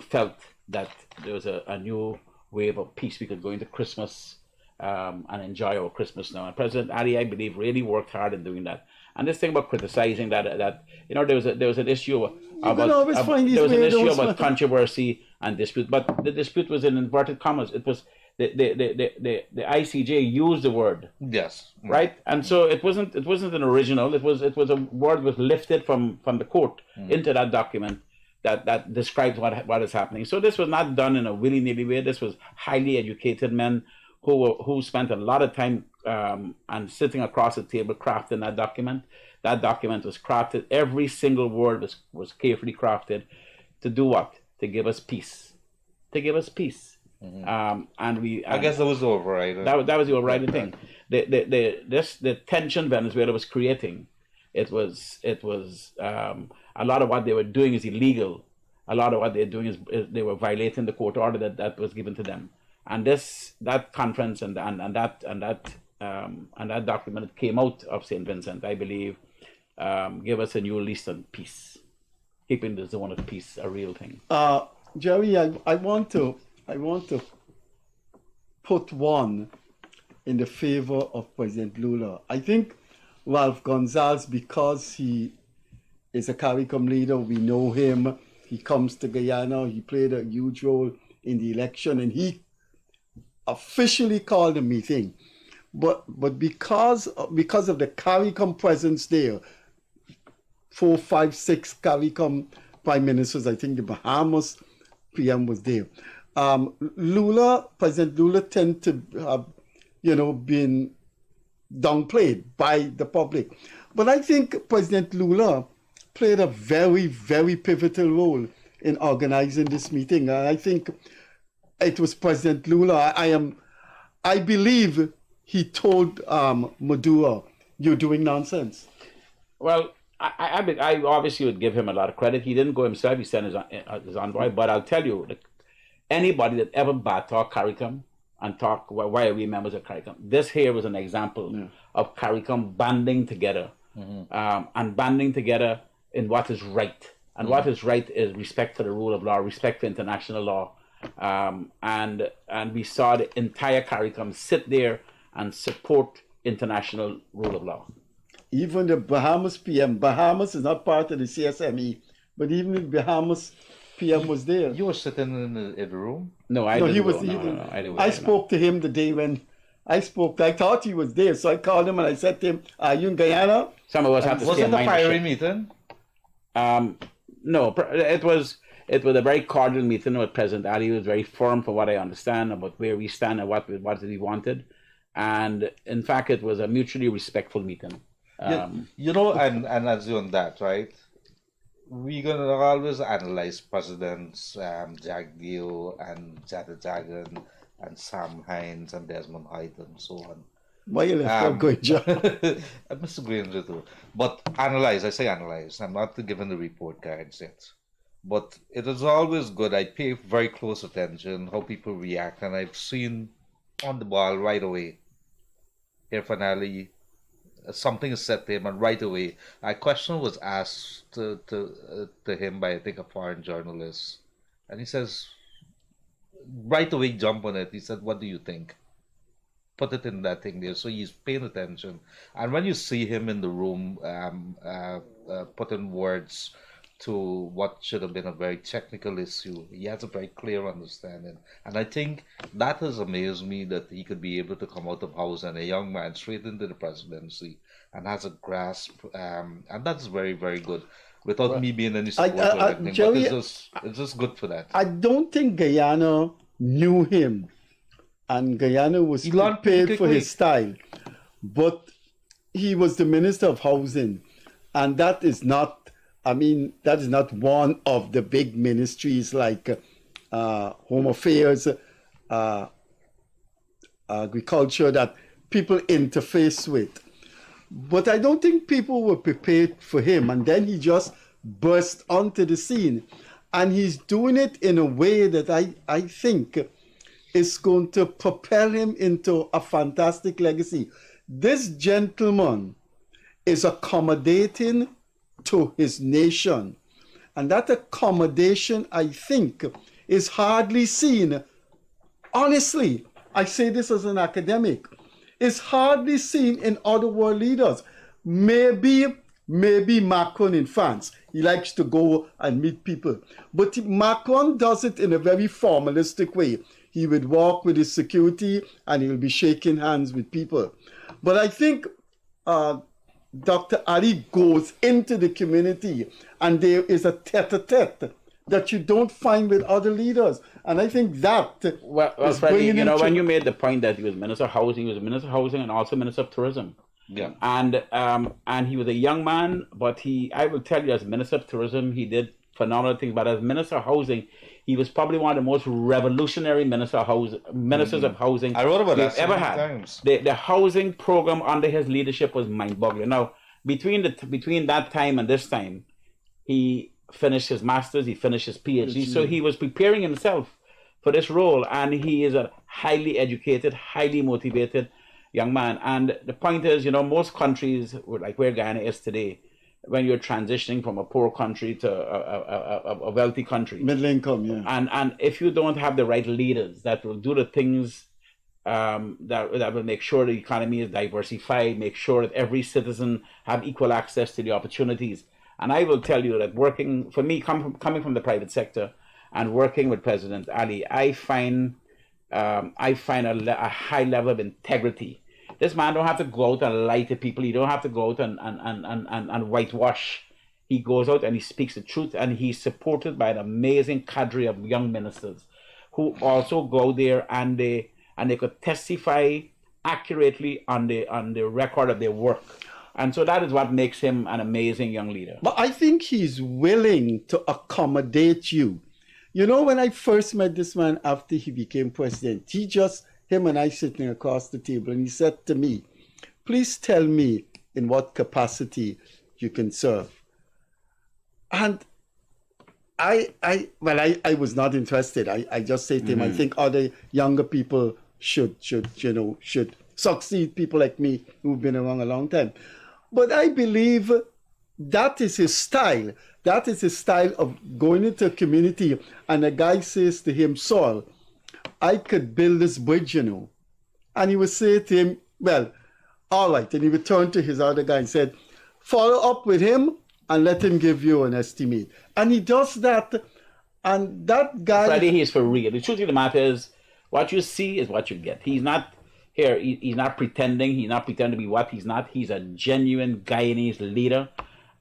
felt that there was a new wave of peace. We could go into Christmas and enjoy our Christmas now. And President Ali, I believe, really worked hard in doing that. And this thing about criticizing that there was an issue about controversy and dispute, but the dispute was in inverted commas. It was the ICJ used the word, yes, right, and so it wasn't an original. It was a word was lifted from the court into that document that describes what is happening. So this was not done in a willy-nilly way. This was highly educated men who spent a lot of time and sitting across the table crafting that document. That document was crafted. Every single word was carefully crafted to do what? To give us peace. To give us peace. And I guess that was the overriding. That was the overriding thing. The tension Venezuela was creating. It was a lot of what they were doing is illegal. A lot of what they're doing is they were violating the court order that was given to them. And that conference and that document that came out of St. Vincent, I believe, gave us a new lease on peace, keeping the zone of peace a real thing. Gerry, I want to put one in the favor of President Lula. I think Ralph Gonzalez, because he is a CARICOM leader, we know him. He comes to Guyana. He played a huge role in the election, and he officially called a meeting. But because of the CARICOM presence there, 4, 5, 6 CARICOM prime ministers, I think the Bahamas PM was there. President Lula tend to have, been downplayed by the public. But I think President Lula played a very, very pivotal role in organizing this meeting. And I think it was President Lula. I believe he told Maduro, "You're doing nonsense." Well, I obviously would give him a lot of credit. He didn't go himself. He sent his envoy. But I'll tell you, like, anybody that ever talk CARICOM and talk why are we members of CARICOM, this here was an example of CARICOM banding together and banding together in what is right. And what is right is respect for the rule of law, respect for international law. And we saw the entire CARICOM sit there and support international rule of law. Even the Bahamas PM, Bahamas is not part of the CSME, but even the Bahamas PM was there. You were sitting in the room? No, I didn't go. I spoke to him the day when I spoke. I thought he was there, so I called him and I said to him, "Are you in Guyana?" Some of us have to was stay it in a mind fiery the meeting? No, it was a very cordial meeting with President Ali. He was very firm, from what I understand, about where we stand and what he wanted. And in fact, it was a mutually respectful meeting. You know, and as you on that, right? We're gonna always analyze presidents, Jack Gill and Jada Jagan and Sam Hines and Desmond Hyde and so on. Why you left out going job? Mr. Granger too. But analyze, I say analyze. I'm not giving the report cards yet. But it is always good. I pay very close attention how people react, and I've seen on the ball right away. Irfan Ali, something is said to him, and right away, a question was asked to him by, I think, a foreign journalist, and he says, right away, jump on it. He said, "What do you think?" Put it in that thing there. So he's paying attention, and when you see him in the room, putting words to what should have been a very technical issue, he has a very clear understanding, and I think that has amazed me, that he could be able to come out of house and a young man straight into the presidency and has a grasp, and that's very, very good. Without me being any supporter or anything, Gerry, but it's just good for that. I don't think Guyana knew him, and Guyana was prepared for his style, but he was the Minister of Housing, and that is not one of the big ministries like Home Affairs, Agriculture, that people interface with. But I don't think people were prepared for him, and then he just burst onto the scene, and he's doing it in a way that I think is going to propel him into a fantastic legacy. This gentleman is accommodating to his nation, and that accommodation, I think, is hardly seen. Honestly, I say this as an academic, is hardly seen in other world leaders. Maybe Macron in France, he likes to go and meet people, but Macron does it in a very formalistic way. He would walk with his security and he will be shaking hands with people. But I think Dr. Ali goes into the community and there is a tete-a-tete that you don't find with other leaders. And I think that well Freddie, when you made the point that he was Minister of Housing, he was Minister of Housing and also Minister of Tourism. Yeah. And he was a young man, but I will tell you, as Minister of Tourism, he did phenomenal things. But as Minister of Housing, he was probably one of the most revolutionary ministers of housing I wrote about that ever had. Times. The housing program under his leadership was mind-boggling. Now, between that time and this time, he finished his master's, he finished his PhD, so he was preparing himself for this role, and he is a highly educated, highly motivated young man. And the point is, most countries, like where Guyana is today, when you're transitioning from a poor country to a wealthy country, middle income, yeah, and if you don't have the right leaders that will do the things that will make sure the economy is diversified, make sure that every citizen have equal access to the opportunities. And I will tell you that working for me, coming from the private sector and working with President Ali, I find a high level of integrity. This man don't have to go out and lie to people. He don't have to go out and whitewash. He goes out and he speaks the truth, and he's supported by an amazing cadre of young ministers who also go there and they could testify accurately on the record of their work. And so that is what makes him an amazing young leader. But I think he's willing to accommodate you. When I first met this man after he became president, him and I sitting across the table, and he said to me, "Please tell me in what capacity you can serve. And I was not interested. I just say to him, I think other younger people should succeed people like me who've been around a long time. But I believe that is his style. That is his style of going into a community, and a guy says to him, Saul, I could build this bridge, And he would say to him, well, all right. And he would turn to his other guy and said, follow up with him and let him give you an estimate. And he does that. And that guy... Freddie, he's for real. The truth of the matter is, what you see is what you get. He's not here. He's not pretending. He's not pretending to be what he's not. He's a genuine Guyanese leader.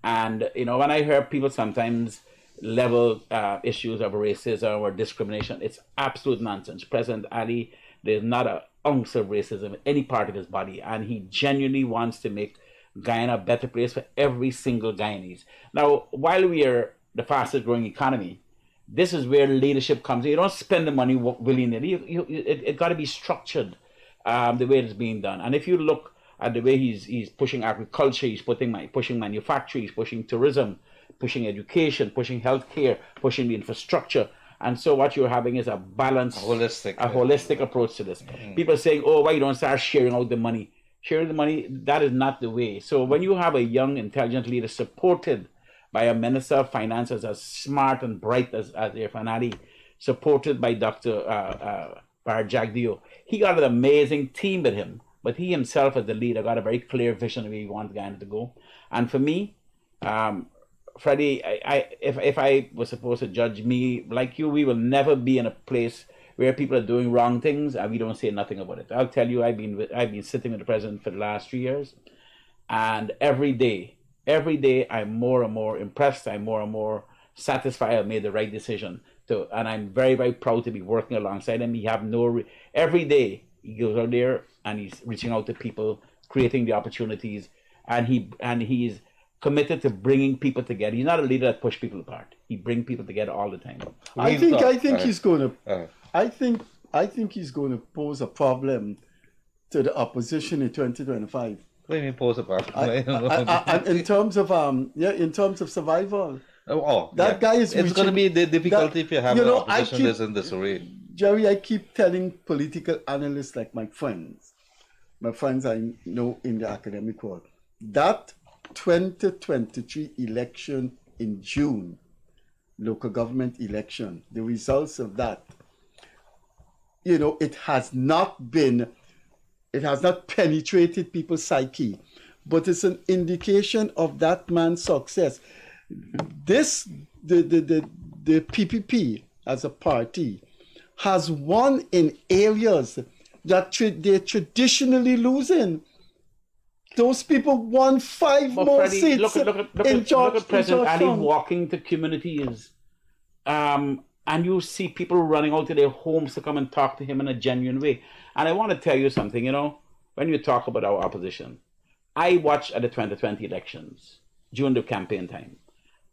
And, when I hear people sometimes level issues of racism or discrimination, it's absolute nonsense. President Ali, there's not an ounce of racism in any part of his body. And he genuinely wants to make Guyana a better place for every single Guyanese. Now, while we are the fastest growing economy, this is where leadership comes in. You don't spend the money willy-nilly. It got to be structured the way it's being done. And if you look at the way he's pushing agriculture, he's pushing manufacturing, he's pushing tourism, pushing education, pushing healthcare, pushing the infrastructure. And so what you're having is a balanced, holistic approach to this. People saying, oh, why you don't start sharing out the money? Sharing the money, that is not the way. So when you have a young, intelligent leader supported by a Minister of Finances as smart and bright as Irfan Ali, supported by Dr. Jagdeo, he got an amazing team with him. But he himself, as the leader, got a very clear vision of where he wants Guyana to go. And for me, Freddie, if I was supposed to judge me like you, we will never be in a place where people are doing wrong things and we don't say nothing about it. I'll tell you, I've been sitting with the president for the last 3 years, and every day I'm more and more impressed. I'm more and more satisfied I've made the right decision. And I'm very, very proud to be working alongside him. Every day he goes out there and he's reaching out to people, creating the opportunities, and he's committed to bringing people together. He's not a leader that pushes people apart. He brings people together all the time. I think he's going to. I think he's going to pose a problem to the opposition in 2025. What do you mean pose a problem? And in terms of survival. That guy is. It's going to be the difficulty if you have an opposition that's in this array. Jerry, I keep telling political analysts like my friends I know in the academic world, that 2023 election in June, local government election, the results of that, it has not penetrated people's psyche, but it's an indication of that man's success. The PPP as a party has won in areas that they're traditionally losing. Those people won 5 more Freddie, seats. Look at President Ali walking to communities, and you see people running out to their homes to come and talk to him in a genuine way. And I want to tell you something, when you talk about our opposition, I watched at the 2020 elections during the campaign time,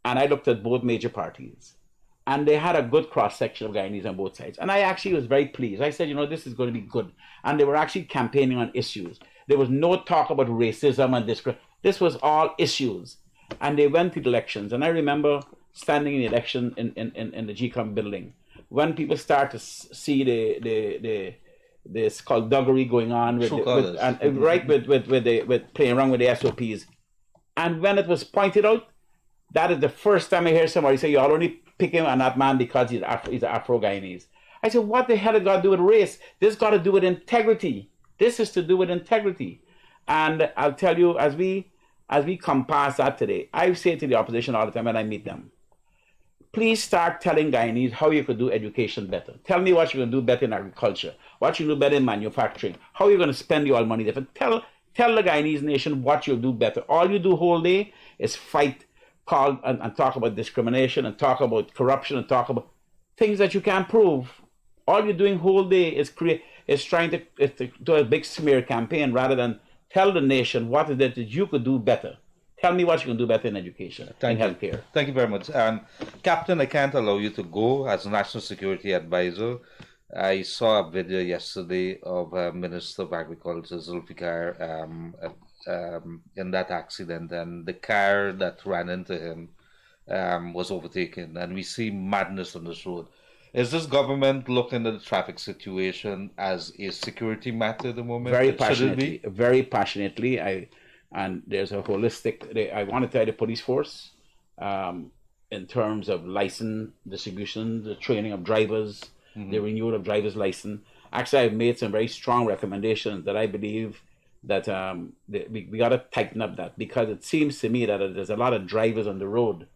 and I looked at both major parties, and they had a good cross-section of Guyanese on both sides. And I actually was very pleased. I said, this is going to be good. And they were actually campaigning on issues. There was no talk about racism and discrimination. This was all issues. And they went to the elections. And I remember standing in the election in the GCOM building when people start to see the skullduggery going on with playing around with the SOPs. And when it was pointed out, that is the first time I hear somebody say, you're only picking on that man because he's Afro-Guyanese. I said, what the hell has got to do with race? This got to do with integrity. This is to do with integrity. And I'll tell you, as we come past that today, I say to the opposition all the time when I meet them, please start telling Guyanese how you could do education better. Tell me what you're going to do better in agriculture, what you do better in manufacturing, how you're going to spend your money different. Tell the Guyanese nation what you'll do better. All you do whole day is fight, call and talk about discrimination and talk about corruption and talk about things that you can't prove. All you're doing whole day is trying to do a big smear campaign rather than tell the nation what is it that you could do better. Tell me what you can do better in education and healthcare. Thank you very much. Captain, I can't allow you to go as National Security Advisor. I saw a video yesterday of Minister of Agriculture, Zulfikar, in that accident, and the car that ran into him was overtaken, and we see madness on this road. Is this government looking at the traffic situation as a security matter at the moment? Very Should it passionately, be? very passionately. And there's a holistic. I want to tell the police force, in terms of license distribution, the training of drivers, the renewal of drivers' license. Actually, I've made some very strong recommendations that I believe that we got to tighten up that, because it seems to me that there's a lot of drivers on the road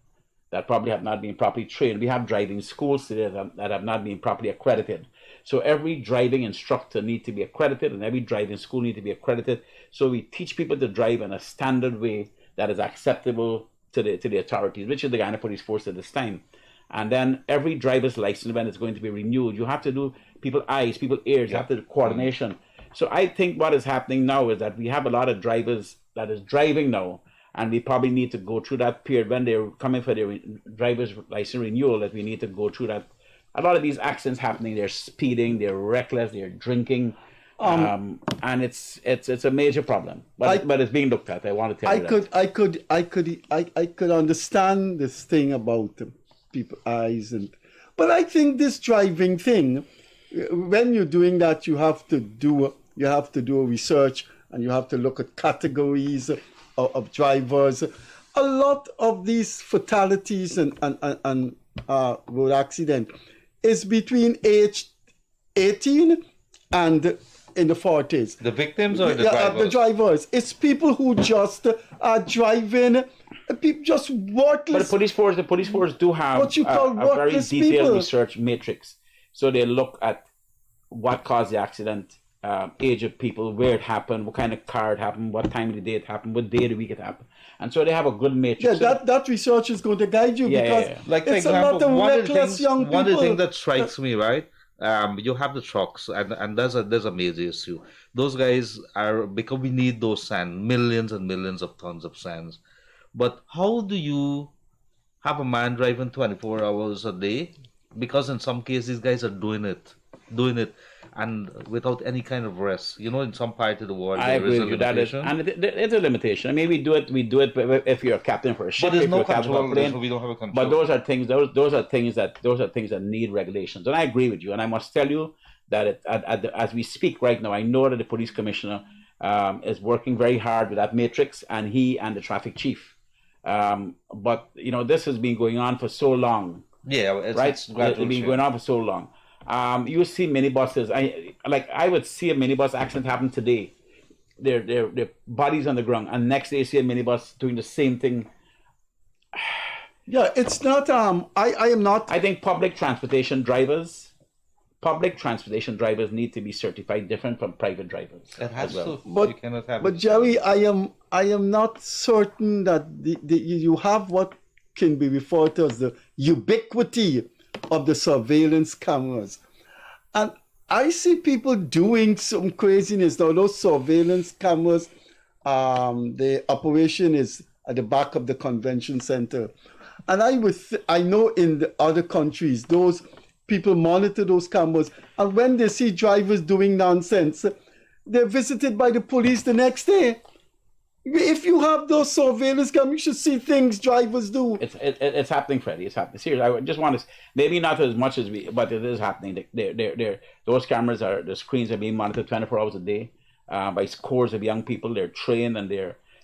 that probably have not been properly trained. We have driving schools today that have not been properly accredited. So every driving instructor needs to be accredited, and every driving school needs to be accredited. So we teach people to drive in a standard way that is acceptable to the authorities, which is the Guyana Police Force at this time. And then every driver's license, when it's going to be renewed, you have to do people's eyes, people's ears, you have to do coordination. So I think what is happening now is that we have a lot of drivers that is driving now, and we probably need to go through that period when they're coming for their driver's license renewal, that we need to go through that. A lot of these accidents happening, they're speeding, they're reckless, they're drinking, and it's a major problem. But it's being looked at. I want to tell you that. I could understand this thing about people's eyes, but I think this driving thing, when you're doing that, you have to do a research, and you have to look at categories of drivers. A lot of these fatalities and road accident is between age 18 and in the 40s. The victims or the drivers? The drivers. It's people who just are driving, just worthless. But the police force do have what you call a very worthless detailed people. research matrix. So they look at what caused the accident, age of people, where it happened, what kind of car it happened, what time of the day it happened, what day of the week it happened. And so they have a good matrix. Yeah, that research is going to guide you, because like, for it's example, a lot of reckless young people. One of the things that strikes me, right? You have the trucks, and there's a major issue. Those guys are, because we need those sand, millions and millions of tons of sands. But how do you have a man driving 24 hours a day? Because in some cases, these guys are doing it, and without any kind of rest. You know, in some part of the world, I there is agree a with you. That is, limitation. and it's a limitation. I mean, we do it if you're a captain for a ship. But there's if no you're a captain for a control, plane. so we don't have a control. But those are things. Those are things that need regulations. And I agree with you. And I must tell you that as we speak right now, I know that the police commissioner is working very hard with that matrix, and he and the traffic chief. But you know, this has been going on for so long. Yeah, it's been going on for so long. You see minibuses. I would see a minibus accident happen today. Their bodies on the ground, and next day you see a minibus doing the same thing. Yeah, it's not. I am not. I think public transportation drivers need to be certified different from private drivers. It has well. to. But, you cannot have but it. Gerry, I am not certain that you have what can be referred to as the ubiquity of the surveillance cameras. And I see people doing some craziness. Now, those surveillance cameras, the operation is at the back of the convention center. And I know in the other countries, those people monitor those cameras. And when they see drivers doing nonsense, they're visited by the police the next day. If you have those surveillance cameras, you should see things drivers do. It's happening, Freddie. It's happening. Seriously, I just want to, maybe not as much as but it is happening. Those cameras the screens are being monitored 24 hours a day by scores of young people. They're trained, and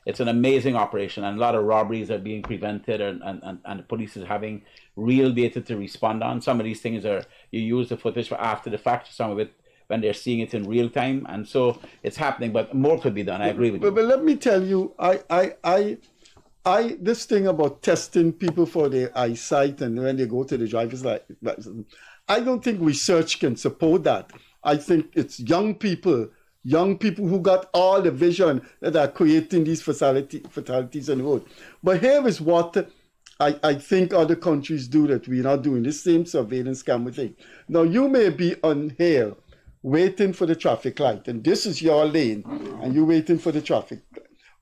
it's an amazing operation, and a lot of robberies are being prevented, and the police is having real data to respond on. Some of these things you use the footage for after the fact, some of it when they're seeing it in real time, and so it's happening, but more could be done. I agree with you. But let me tell you, I this thing about testing people for their eyesight and when they go to the driver's license, I don't think research can support that. I think it's young people who got all the vision that are creating these fatalities on the road. But here is what I think other countries do that we're not doing, the same surveillance camera thing. Now, you may be on here waiting for the traffic light, and this is your lane, and you're waiting for the traffic.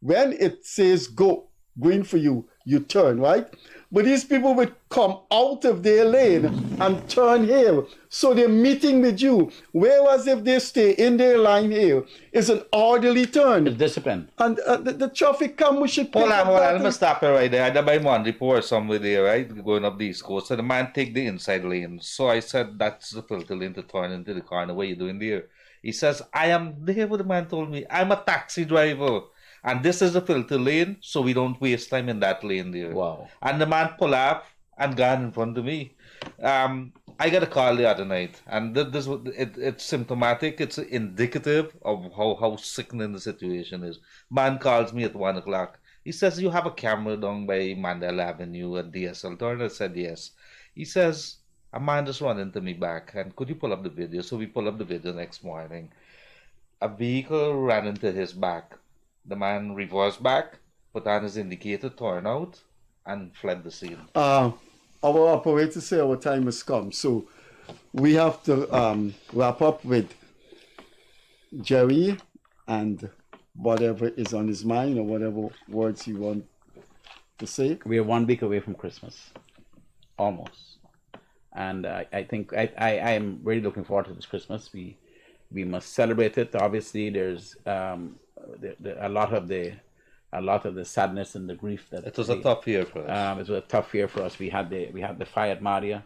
When it says go, green for you, you turn, right? But these people would come out of their lane and turn here. So they're meeting with you. Whereas if they stay in their line here, it's an orderly turn. It's discipline. And the traffic come, we should pick Hold on, up hold on. that Let me stop it right there. I had my one report somewhere there, right? Going up the East Coast. So the man take the inside lane. So I said, that's the filter lane to turn into the corner. What are you doing there? He says, I am there. What the man told me. I'm a taxi driver. And this is the filter lane, so we don't waste time in that lane there. Wow. And the man pull up and gone in front of me. I got a call the other night, and it's symptomatic. It's indicative of how sickening the situation is. Man calls me at 1 o'clock. He says, you have a camera down by Mandela Avenue at DSL Turner? I said, yes. He says, a man just ran into me back, and could you pull up the video? So we pull up the video next morning. A vehicle ran into his back. The man reversed back, put on his indicator, turned out, and fled the scene. Our operator say our time has come. So we have to wrap up with Gerry and whatever is on his mind or whatever words you want to say. We are 1 week away from Christmas, almost. And I think I am really looking forward to this Christmas. We must celebrate it. Obviously, there's a lot of the sadness and the grief that it was a tough year for us. It was a tough year for us. We had the fire at Madia,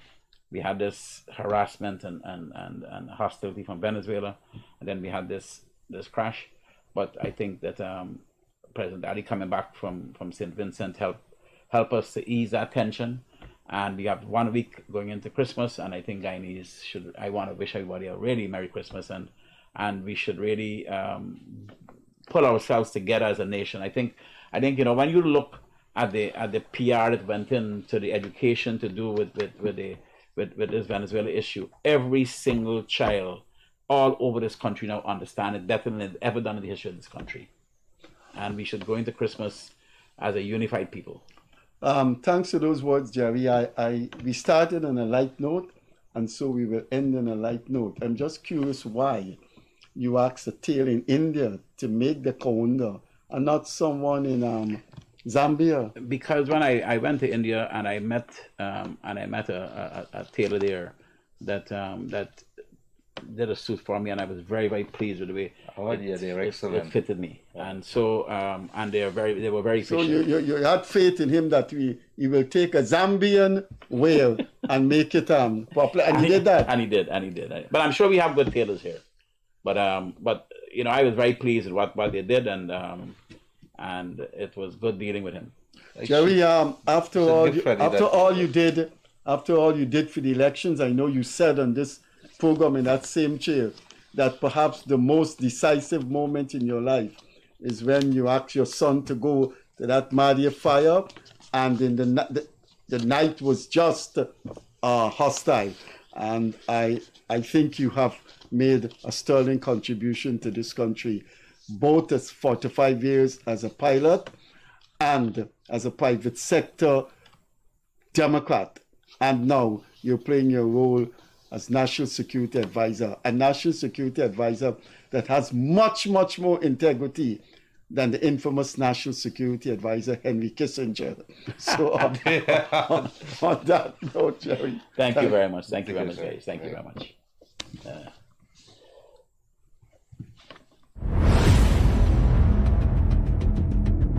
we had this harassment and hostility from Venezuela, and then we had this crash. But I think that President Ali coming back from St. Vincent help us to ease that tension. And we have 1 week going into Christmas, and I think Guyanese I want to wish everybody a really Merry Christmas, and we should really pull ourselves together as a nation. I think when you look at the PR that went into the education to do with this Venezuela issue, every single child all over this country now understand it better than it's ever done in the history of this country. And we should go into Christmas as a unified people. Thanks for those words, Gerry. We started on a light note, and so we will end on a light note. I'm just curious why you asked a tail in India to make the kaunda and not someone in Zambia. Because when I went to India and I met a tailor there that did a suit for me, and I was very, very pleased with the way they're excellent. It fitted me. And so and they were very so efficient. you had faith in him that he will take a Zambian whale and make it popular, and he did that. And he did. But I'm sure we have good tailors here. But I was very pleased with what they did, and it was good dealing with him. Gerry, after all you did for the elections, I know you said on this program in that same chair that perhaps the most decisive moment in your life is when you asked your son to go to that Madia fire, and in the night was just hostile. And I think you have made a sterling contribution to this country, both as 45 years as a pilot and as a private sector Democrat. And now you're playing your role as National Security Advisor, a National Security Advisor that has much, much more integrity than the infamous National Security Advisor, Henry Kissinger. So on that note, Gerry. Thank you very much. Thank you very much, guys. Thank you very much.